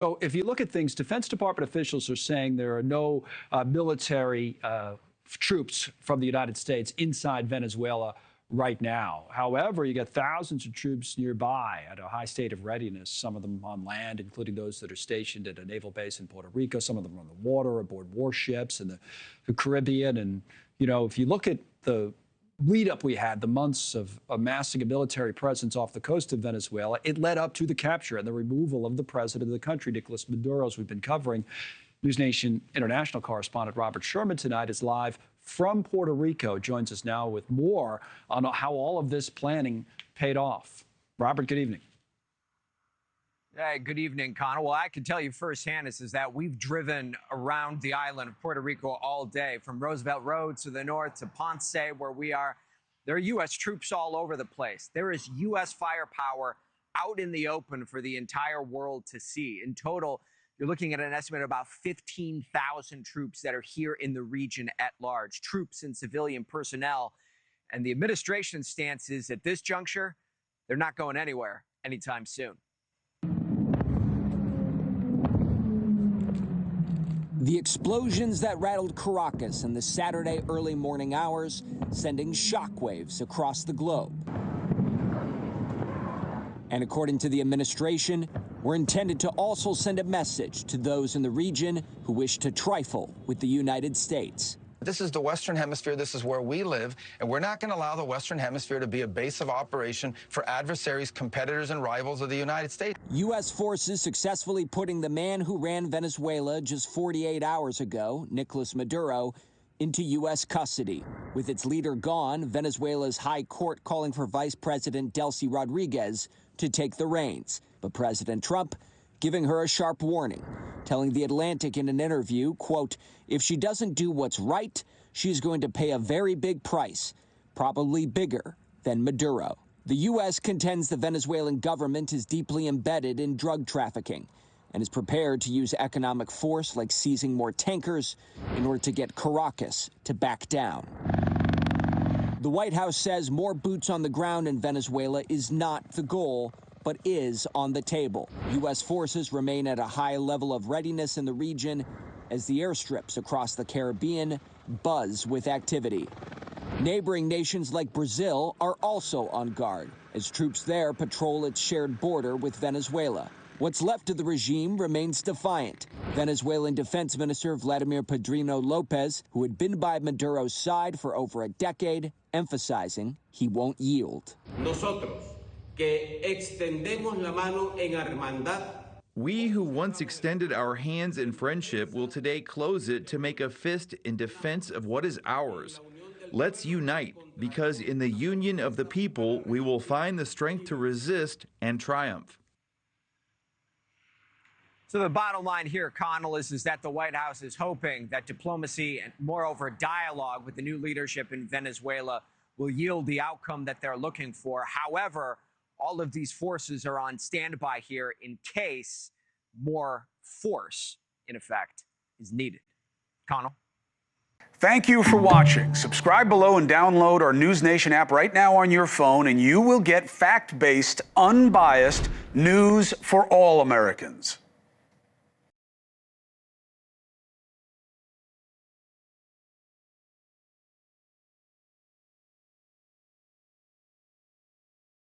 So if you look at things, Defense Department officials are saying there are no military troops from the United States inside Venezuela right now. However, you got thousands of troops nearby at a high state of readiness, some of them on land, including those that are stationed at a naval base in Puerto Rico, some of them on the water, aboard warships in the Caribbean. And, you know, if you look at the lead up we had, the months of amassing a military presence off the coast of Venezuela, it led up to the capture and the removal of the president of the country, Nicolas Maduro, as we've been covering. NewsNation international correspondent Robert Sherman tonight is live from Puerto Rico, joins us now with more on how all of this planning paid off. Robert, good evening. Hey, good evening, Connor. Well, I can tell you firsthand is that we've driven around the island of Puerto Rico all day, from Roosevelt Road to the north to Ponce, where we are. There are U.S. troops all over the place. There is U.S. firepower out in the open for the entire world to see. In total, you're looking at an estimate of about 15,000 troops that are here in the region at large, troops and civilian personnel. And the administration's stance is at this juncture, they're not going anywhere anytime soon. The explosions that rattled Caracas in the Saturday early morning hours, sending shockwaves across the globe. And according to the administration, were intended to also send a message to those in the region who wish to trifle with the United States. This is the Western Hemisphere. This is where we live, and we're not going to allow the Western Hemisphere to be a base of operation for adversaries, competitors, and rivals of the United States. U.S. forces successfully putting the man who ran Venezuela just 48 hours ago, Nicolas Maduro, into U.S. custody. With its leader gone, Venezuela's high court calling for Vice President Delcy Rodriguez to take the reins. But President Trump giving her a sharp warning, telling The Atlantic in an interview, quote, if she doesn't do what's right, she's going to pay a very big price, probably bigger than Maduro. The U.S. contends the Venezuelan government is deeply embedded in drug trafficking and is prepared to use economic force like seizing more tankers in order to get Caracas to back down. The White House says more boots on the ground in Venezuela is not the goal, but is on the table. U.S. forces remain at a high level of readiness in the region as the airstrips across the Caribbean buzz with activity. Neighboring nations like Brazil are also on guard as troops there patrol its shared border with Venezuela. What's left of the regime remains defiant. Venezuelan Defense Minister Vladimir Padrino Lopez, who had been by Maduro's side for over a decade, emphasizing he won't yield. Nosotros, que extendemos la mano en hermandad. We who once extended our hands in friendship will today close it to make a fist in defense of what is ours. Let's unite, because in the union of the people, we will find the strength to resist and triumph. So the bottom line here, Connell, is that the White House is hoping that diplomacy and, moreover, dialogue with the new leadership in Venezuela will yield the outcome that they're looking for. However, all of these forces are on standby here in case more force, in effect, is needed. Connell? Thank you for watching. Subscribe below and download our NewsNation app right now on your phone, and you will get fact-based, unbiased news for all Americans.